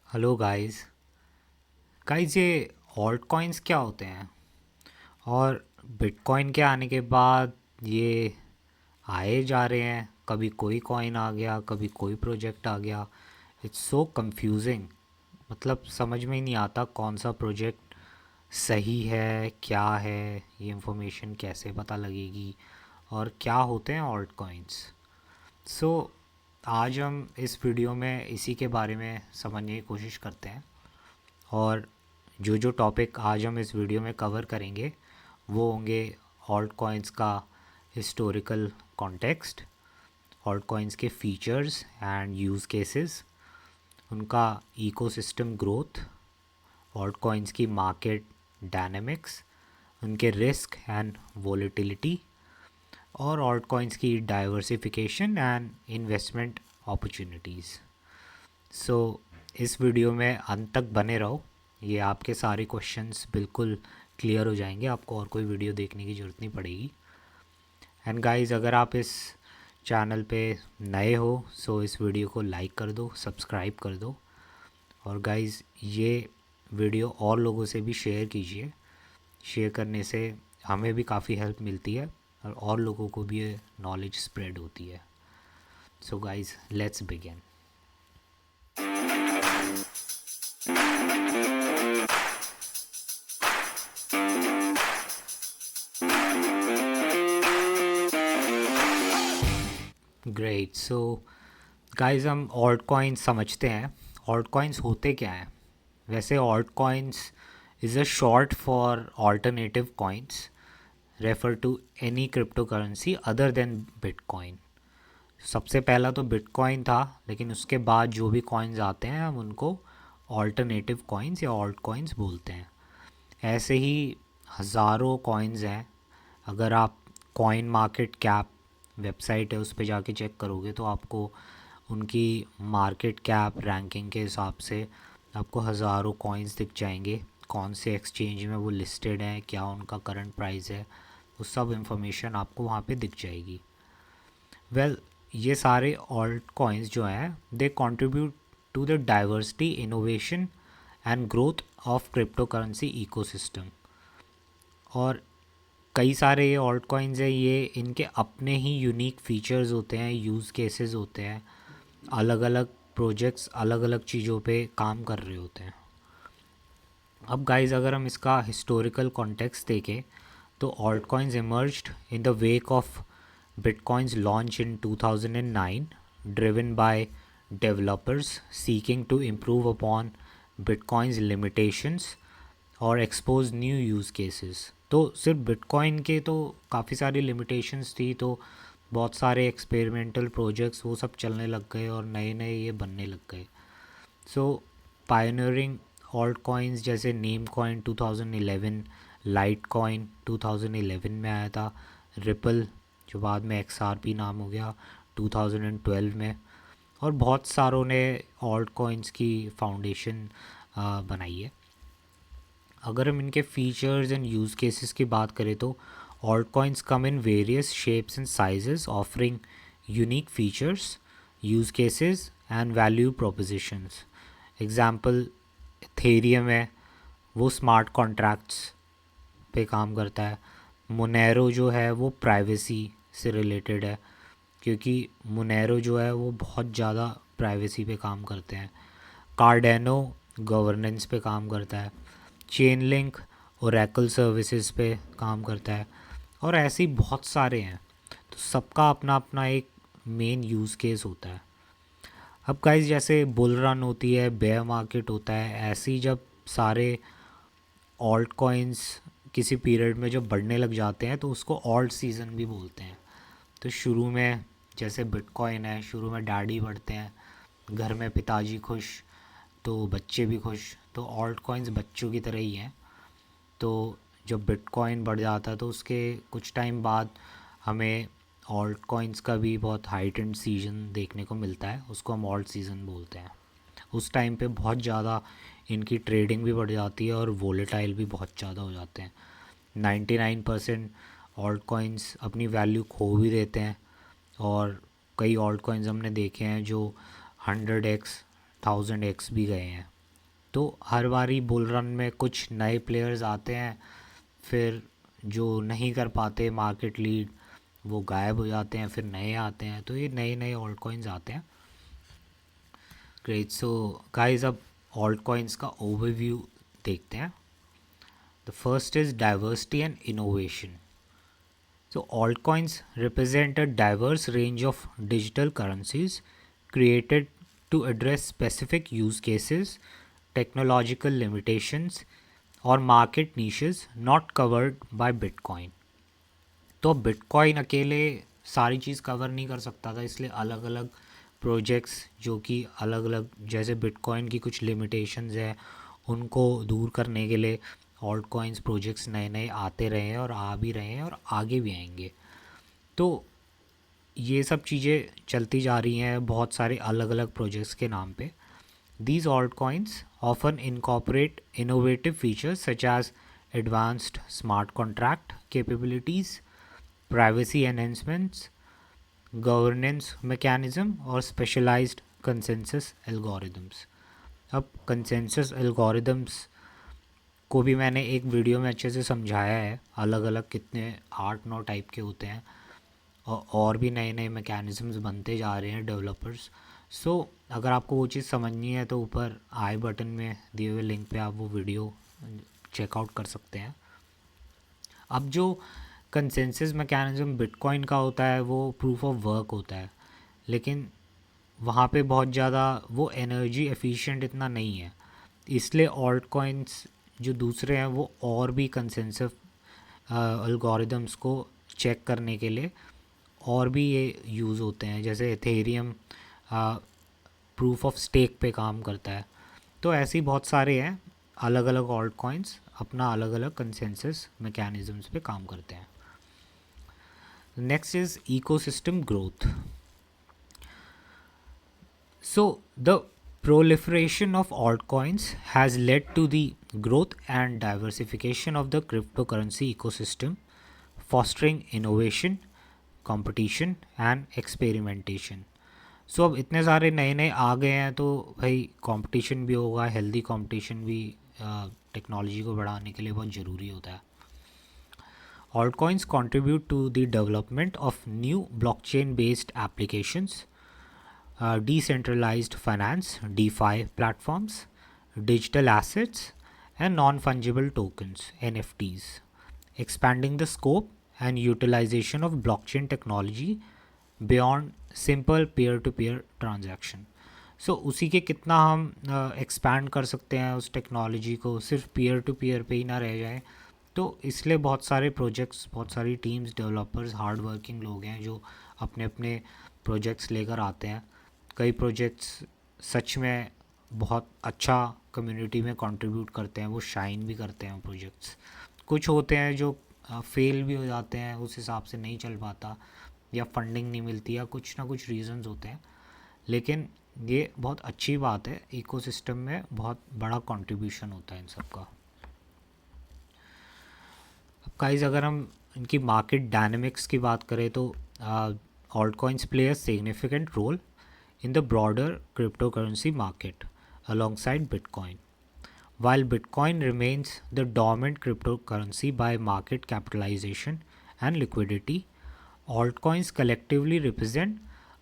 Hello guys. ये alt coins क्या होते हैं और बिटकॉइन के आने के बाद ये आए जा रहे हैं। कभी कोई कॉइन आ गया, कभी कोई प्रोजेक्ट आ गया। It's so confusing. मतलब समझ में ही नहीं आता कौन सा प्रोजेक्ट सही है, क्या है, ये इंफॉर्मेशन कैसे पता लगेगी और क्या होते हैं ऑल्ट कॉइन्स। सो आज हम इस वीडियो में इसी के बारे में समझने की कोशिश करते हैं। और जो जो टॉपिक आज हम इस वीडियो में कवर करेंगे वो होंगे ऑल्ट कॉइन्स का हिस्टोरिकल कॉन्टेक्स्ट, ऑल्ट कॉइन्स के फीचर्स एंड यूज़ केसेस, उनका इकोसिस्टम ग्रोथ, ऑल्ट कॉइन्स की मार्केट डायनेमिक्स, उनके रिस्क एंड वोलेटिलिटी और ऑल्ट कॉइन्स की डाइवर्सिफिकेशन एंड इन्वेस्टमेंट अपॉर्चुनिटीज़। सो इस वीडियो में अंत तक बने रहो। ये आपके सारे क्वेश्चंस बिल्कुल क्लियर हो जाएंगे, आपको और कोई वीडियो देखने की ज़रूरत नहीं पड़ेगी। एंड गाइस, अगर आप इस चैनल पे नए हो सो इस वीडियो को लाइक कर दो, सब्सक्राइब कर दो। और गाइस, ये वीडियो और लोगों से भी शेयर कीजिए। शेयर करने से हमें भी काफ़ी हेल्प मिलती है और लोगों को भी ये नॉलेज स्प्रेड होती है। So guys, let's begin. Great. So guys, हम ऑल्ट कॉइन्स समझते हैं। ऑल्ट कॉइन्स होते क्या हैं? वैसे altcoins is a short for alternative coins, refer to any cryptocurrency other than Bitcoin. सबसे पहला तो बिटकॉइन था, लेकिन उसके बाद जो भी कॉइन्स आते हैं हम उनको ऑल्टरनेटिव कॉइन्स या ऑल्ट कॉइन्स बोलते हैं। ऐसे ही हज़ारों कॉइन्स हैं। अगर आप कॉइन मार्केट कैप वेबसाइट है उस पर जाके चेक करोगे तो आपको उनकी मार्केट कैप रैंकिंग के हिसाब से आपको हज़ारों कॉइन्स दिख जाएंगे, कौन से एक्सचेंज में वो लिस्टेड हैं, क्या उनका करंट प्राइस है, वो सब इंफॉर्मेशन आपको वहाँ पे दिख जाएगी। वेल, ये सारे ऑल्ट कॉइन्स जो हैं they contribute to the diversity, innovation and growth of cryptocurrency ecosystem. और कई सारे ये ऑल्ट कॉइन्स हैं, ये इनके अपने ही यूनिक फीचर्स होते हैं, यूज़ केसेस होते हैं। अलग अलग प्रोजेक्ट्स अलग अलग चीज़ों पे काम कर रहे होते हैं। अब गाइस, अगर हम इसका हिस्टोरिकल कॉन्टेक्स्ट देखें तो altcoins emerged in the wake of Bitcoin's launch in 2009, driven by developers seeking to improve upon Bitcoin's limitations और एक्सपोज न्यू यूज़ केसेस। तो सिर्फ बिटकॉइन के तो काफ़ी सारी लिमिटेशंस थी, तो बहुत सारे एक्सपेरिमेंटल प्रोजेक्ट्स वो सब चलने लग गए और नए नए ये बनने लग गए। सो पायोनियरिंग ऑल्ट कॉइन्स जैसे नीम कॉइन 2011, लाइट कॉइन 2011 में आया था, रिपल जो बाद में XRP नाम हो गया 2012 में, और बहुत सारों ने ऑल्ट कॉइन्स की फाउंडेशन बनाई है। अगर हम इनके फीचर्स एंड यूज़ केसेस की बात करें तो alt coins come in various shapes and sizes offering unique features, use cases and value propositions. Example thorium है, वो स्मार्ट कॉन्ट्रैक्ट्स पे काम करता है। मोनेरो जो है वो प्राइवेसी से रिलेटेड है, क्योंकि मोनेरो जो है वो बहुत ज़्यादा प्राइवेसी पे काम करते हैं। कार्डेनो गवर्नेंस पे काम करता है। चेन लिंक ओरेकल सर्विसेज पे काम करता है। और ऐसे ही बहुत सारे हैं। तो सबका अपना अपना एक मेन यूज़ केस होता है। अब गाइस, जैसे बुल रन होती है, बेयर मार्केट होता है, ऐसे ही जब सारे ऑल्ट कॉइन्स किसी पीरियड में जब बढ़ने लग जाते हैं तो उसको ऑल्ट सीज़न भी बोलते हैं। तो शुरू में जैसे बिटकॉइन है, शुरू में डैडी बढ़ते हैं, घर में पिताजी खुश तो बच्चे भी खुश, तो ऑल्ट कॉइन्स बच्चों की तरह ही हैं। तो जब बिटकॉइन बढ़ जाता है तो उसके कुछ टाइम बाद हमें ऑल्ट कॉइन्स का भी बहुत हाइटेंड सीजन देखने को मिलता है, उसको हम ऑल्ट सीज़न बोलते हैं। उस टाइम पे बहुत ज़्यादा इनकी ट्रेडिंग भी बढ़ जाती है और वोलेटाइल भी बहुत ज़्यादा हो जाते हैं। 99% ऑल्ट कॉइन्स अपनी वैल्यू खो भी देते हैं, और कई ऑल्ट कॉइन्स हमने देखे हैं जो 100x 1000x भी गए हैं। तो हर बारी बुल रन में कुछ नए प्लेयर्स आते हैं, फिर जो नहीं कर पाते मार्केट लीड वो गायब हो जाते हैं, फिर नए आते हैं, तो ये नए नए ऑल्ट कॉइन्स आते हैं। ग्रेट, सो गाइस अब ऑल्ट कॉइन्स का ओवरव्यू देखते हैं। The first is diversity and innovation. So altcoins represent a diverse range of digital currencies created to address specific use cases, technological limitations, or market niches not covered by Bitcoin. तो bitcoin अकेले सारी चीज़ cover नहीं कर सकता था, इसलिए अलग अलग प्रोजेक्ट्स जो कि अलग अलग, जैसे बिटकॉइन की कुछ लिमिटेशंस है उनको दूर करने के लिए ऑल्ट कॉइन्स प्रोजेक्ट्स नए नए आते रहे हैं और आ भी रहे हैं और आगे भी आएंगे। तो ये सब चीज़ें चलती जा रही हैं बहुत सारे अलग अलग प्रोजेक्ट्स के नाम पे। These altcoins often incorporate innovative features such as advanced smart contract capabilities, privacy enhancements, governance mechanism और specialized consensus algorithms। अब consensus algorithms को भी मैंने एक वीडियो में अच्छे से समझाया है, अलग अलग कितने 8-9 टाइप के होते हैं और भी नए नए मैकेनिज़म्स बनते जा रहे हैं डेवलपर्स। सो अगर आपको वो चीज़ समझनी है तो ऊपर आई बटन में दिए हुए लिंक पे आप वो वीडियो चेकआउट कर सकते हैं। अब जो कंसेंसस मैकेनिज़्म बिटकॉइन का होता है वो प्रूफ ऑफ वर्क होता है, लेकिन वहाँ पे बहुत ज़्यादा वो एनर्जी एफिशिएंट इतना नहीं है, इसलिए ऑल्ट कॉइन्स जो दूसरे हैं वो और भी कंसेंसस एल्गोरिदम्स को चेक करने के लिए और भी ये यूज़ होते हैं, जैसे एथेरियम प्रूफ ऑफ स्टेक पे काम करता है। तो ऐसे ही बहुत सारे हैं अलग अलग ऑल्ट कॉइन्स अपना अलग अलग कंसेंसस मैकेनिज़म्स पे काम करते हैं। Next is ecosystem growth. So the proliferation of altcoins has led to the growth and diversification of the cryptocurrency ecosystem, fostering innovation, competition and experimentation. So अब इतने सारे नए नए आ गए हैं तो भाई कंपटीशन भी होगा, हेल्दी कंपटीशन भी टेक्नोलॉजी को बढ़ाने के लिए बहुत ज़रूरी होता है। Altcoins contribute to the development of new blockchain based applications, decentralized finance DeFi platforms, digital assets and non-fungible tokens NFTs, expanding the scope and utilization of blockchain technology beyond simple peer-to-peer transaction. सो उसी के कितना हम expand कर सकते हैं उस technology को, सिर्फ पीयर टू पीयर पे ही ना रह जाए। तो इसलिए बहुत सारे प्रोजेक्ट्स, बहुत सारी टीम्स, डेवलपर्स, हार्ड वर्किंग लोग हैं जो अपने अपने प्रोजेक्ट्स लेकर आते हैं। कई प्रोजेक्ट्स सच में बहुत अच्छा कम्युनिटी में कंट्रीब्यूट करते हैं, वो शाइन भी करते हैं प्रोजेक्ट्स। कुछ होते हैं जो फेल भी हो जाते हैं, उस हिसाब से नहीं चल पाता या फंडिंग नहीं मिलती या कुछ ना कुछ रीजंस होते हैं, लेकिन ये बहुत अच्छी बात है, इकोसिस्टम में बहुत बड़ा कंट्रीब्यूशन होता है इन सब का। अब गाइस अगर हम इनकी मार्केट डायनेमिक्स की बात करें तो altcoins play a significant role in the broader cryptocurrency market alongside Bitcoin. While Bitcoin remains the dominant cryptocurrency by market capitalization and liquidity, altcoins collectively represent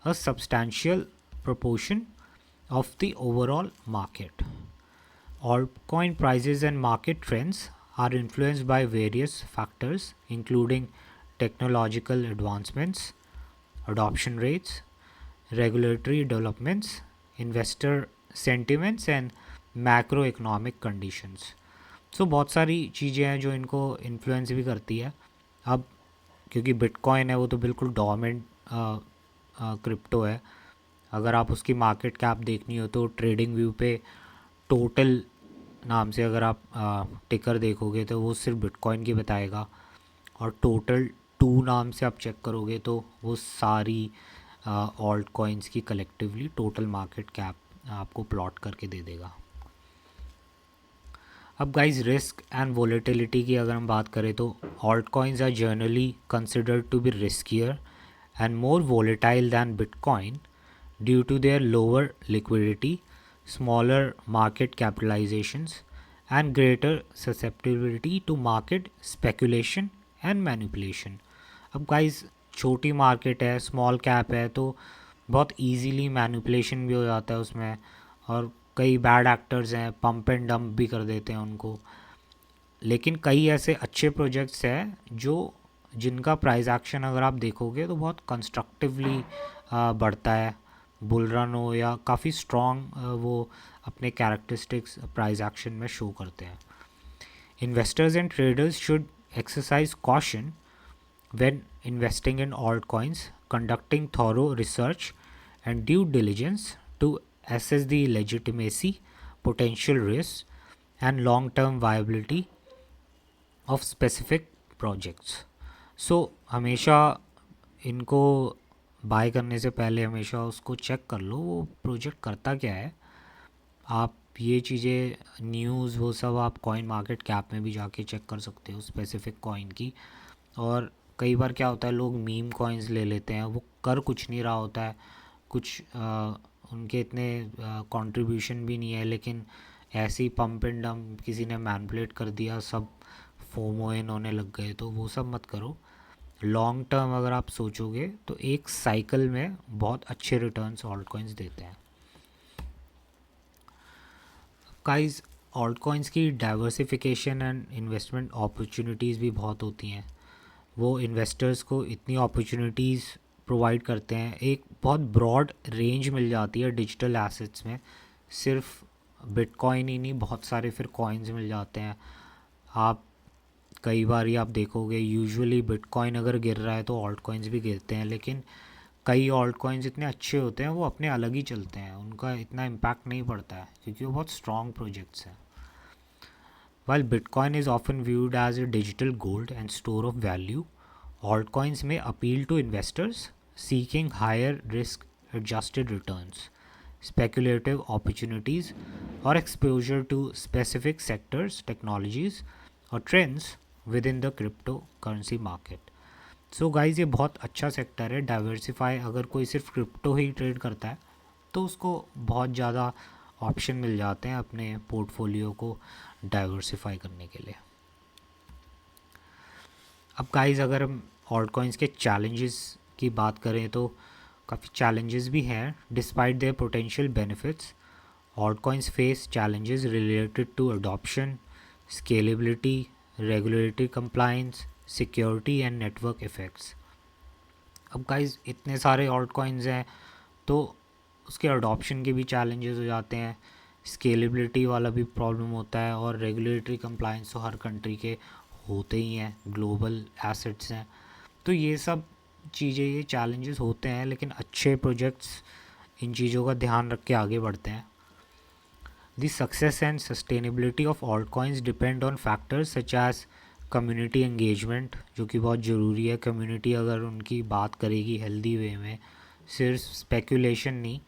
a substantial proportion of the overall market. Altcoin prices and market trends are influenced by various factors including technological advancements, adoption rates, regulatory developments, investor sentiments and macroeconomic conditions. So बहुत सारी चीज़ें हैं जो इनको influence भी करती है। अब क्योंकि बिटकॉइन है वो तो बिल्कुल डोमिनेंट क्रिप्टो है, अगर आप उसकी मार्केट कैप देखनी हो तो ट्रेडिंग व्यू पे टोटल नाम से अगर आप टिकर देखोगे तो वो सिर्फ बिटकॉइन की बताएगा, और टोटल 2 नाम से आप चेक करोगे तो वो सारी ऑल्ट कॉइन्स की कलेक्टिवली टोटल मार्केट कैप आपको प्लॉट करके दे देगा। अब गाइस रिस्क एंड वोलेटिलिटी की अगर हम बात करें तो altcoins are generally considered to be riskier and more volatile than Bitcoin due to their lower liquidity, smaller market capitalizations, and greater susceptibility to market speculation and manipulation. अब guys छोटी market है, small cap है, तो बहुत easily manipulation भी हो जाता है उसमें, और कई बैड एक्टर्स हैं, पंप एंड डंप भी कर देते हैं उनको। लेकिन कई ऐसे अच्छे प्रोजेक्ट्स हैं जो जिनका प्राइस एक्शन अगर आप देखोगे तो बहुत कंस्ट्रक्टिवली बढ़ता है, बुल रन हो या काफ़ी स्ट्रॉन्ग वो अपने कैरेक्टरिस्टिक्स प्राइस एक्शन में शो करते हैं। Investors and traders should exercise caution when investing in altcoins, conducting thorough research and due diligence to assess the legitimacy, potential risks, and long term viability of specific projects. So हमेशा इनको bye करने से पहले हमेशा उसको check कर लो वो project करता क्या है। आप ये चीज़ें न्यूज़ वो सब आप कॉइन मार्केट कैप में भी जाके चेक कर सकते हो स्पेसिफिक कॉइन की। और कई बार क्या होता है, लोग मीम कॉइन्स ले लेते हैं, वो कर कुछ नहीं रहा होता है, कुछ उनके इतने कंट्रीब्यूशन भी नहीं है, लेकिन ऐसे ही पंप एंड डंप किसी ने मैनिपुलेट कर दिया, सब फोमो इन होने लग गए। तो वो सब मत करो। लॉन्ग टर्म अगर आप सोचोगे तो एक साइकिल में बहुत अच्छे रिटर्न्स ऑल्ट कॉइन्स देते हैं। गाइस ऑल्ट कॉइन्स की डाइवर्सिफिकेशन एंड इन्वेस्टमेंट अपॉर्चुनिटीज़ भी बहुत होती हैं। वो इन्वेस्टर्स को इतनी अपॉर्चुनिटीज़ प्रोवाइड करते हैं, एक बहुत ब्रॉड रेंज मिल जाती है डिजिटल एसेट्स में। सिर्फ बिटकॉइन ही नहीं, बहुत सारे फिर कॉइन्स मिल जाते हैं। आप कई बार ही आप देखोगे, यूजुअली बिटकॉइन अगर गिर रहा है तो ऑल्ट कॉइन्स भी गिरते हैं, लेकिन कई ऑल्ट कॉइन्स इतने अच्छे होते हैं वो अपने अलग ही चलते हैं, उनका इतना इम्पैक्ट नहीं पड़ता है क्योंकि वो बहुत स्ट्रॉन्ग प्रोजेक्ट्स हैं। While Bitcoin is often viewed as a digital gold and store of value, altcoins may appeal to investors seeking higher risk adjusted returns, speculative opportunities, or exposure to specific sectors, technologies, or trends within the cryptocurrency market. So guys ये बहुत अच्छा sector है, diversify. अगर कोई सिर्फ crypto ही trade करता है तो उसको बहुत ज़्यादा ऑप्शन मिल जाते हैं अपने पोर्टफोलियो को डाइवर्सिफाई करने के लिए। अब गाइस अगर हम ऑल्ट कॉइन्स के चैलेंजेस की बात करें तो काफ़ी चैलेंजेस भी हैं। Despite their potential benefits, altcoins face challenges related to adoption, scalability, regulatory compliance, security and network effects. अब गाइस इतने सारे ऑल्ट कॉइन्स हैं तो उसके अडॉप्शन के भी चैलेंजेस हो जाते हैं, स्केलेबिलिटी वाला भी प्रॉब्लम होता है, और रेगुलेटरी कंप्लायंस तो हर कंट्री के होते ही हैं, ग्लोबल एसेट्स हैं। तो ये सब चीज़ें, ये चैलेंजेस होते हैं, लेकिन अच्छे प्रोजेक्ट्स इन चीज़ों का ध्यान रख के आगे बढ़ते हैं। The success and sustainability of altcoins depend on factors such as community engagement, जो कि बहुत ज़रूरी है। कम्युनिटी अगर उनकी बात करेगी हेल्दी वे में, सिर्फ स्पेकुलेशन नहीं,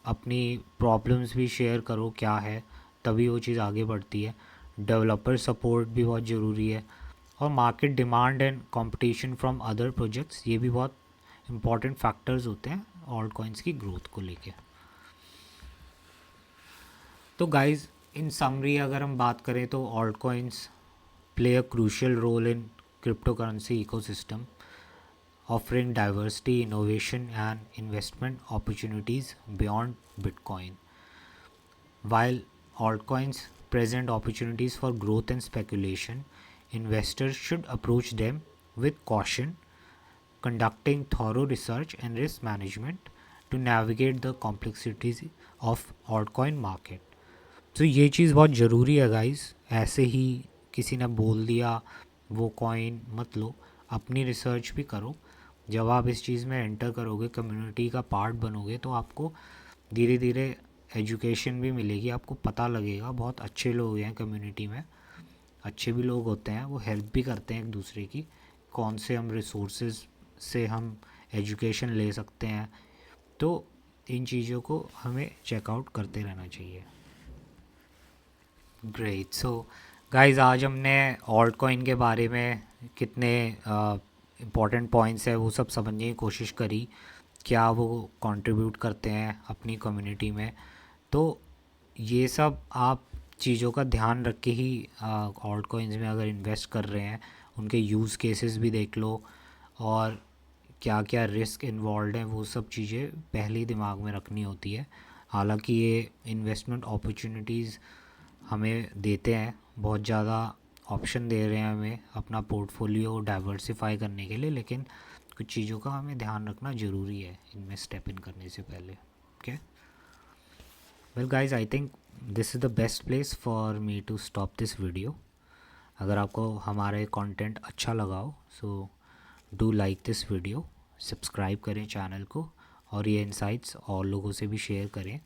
अपनी प्रॉब्लम्स भी शेयर करो क्या है, तभी वो चीज़ आगे बढ़ती है। डेवलपर सपोर्ट भी बहुत ज़रूरी है, और market demand and competition from other projects, ये भी बहुत इंपॉर्टेंट फैक्टर्स होते हैं ऑल्ट कॉइन्स की ग्रोथ को लेके। तो गाइज इन समरी अगर हम बात करें तो alt coins play a crucial role in cryptocurrency ecosystem, offering diversity, innovation, and investment opportunities beyond Bitcoin. While altcoins present opportunities for growth and speculation, investors should approach them with caution, conducting thorough research and risk management to navigate the complexities of altcoin market. तो ये चीज़ बहुत ज़रूरी है guys. ऐसे ही किसी ने बोल दिया वो कॉइन मत लो, अपनी रिसर्च भी करो। जब आप इस चीज़ में एंटर करोगे, कम्युनिटी का पार्ट बनोगे, तो आपको धीरे धीरे एजुकेशन भी मिलेगी, आपको पता लगेगा। बहुत अच्छे लोग हैं कम्युनिटी में, अच्छे भी लोग होते हैं, वो हेल्प भी करते हैं एक दूसरे की, कौन से हम रिसोर्सेज से हम एजुकेशन ले सकते हैं। तो इन चीज़ों को हमें चेकआउट करते रहना चाहिए। ग्रेट। सो गाइस आज हमने ऑल्ट कॉइन के बारे में कितने इम्पॉर्टेंट पॉइंट्स है वो सब समझने की कोशिश करी, क्या वो कंट्रीब्यूट करते हैं अपनी कम्युनिटी में। तो ये सब आप चीज़ों का ध्यान रख के ही ऑल्ट कॉइन्स में अगर इन्वेस्ट कर रहे हैं उनके यूज़ केसेस भी देख लो, और क्या क्या रिस्क इन्वॉल्व हैं वो सब चीज़ें पहले ही दिमाग में रखनी होती है। हालांकि ये इन्वेस्टमेंट अपॉर्चुनिटीज़ हमें देते हैं, बहुत ज़्यादा ऑप्शन दे रहे हैं हमें अपना पोर्टफोलियो डाइवर्सिफाई करने के लिए, लेकिन कुछ चीज़ों का हमें ध्यान रखना ज़रूरी है इनमें स्टेप इन करने से पहले। Okay, well guys, I think this is the best place for me to stop this video. अगर आपको हमारे कंटेंट अच्छा लगा हो so do like this video, subscribe करें चैनल को, और ये इनसाइट्स और लोगों से भी शेयर करें।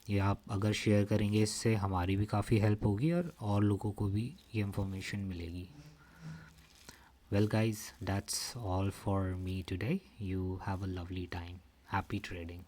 ये आप अगर शेयर करेंगे इससे हमारी भी काफ़ी हेल्प होगी और लोगों को भी ये इन्फॉर्मेशन मिलेगी। Well guys, that's all for me today. You have a lovely time. Happy trading.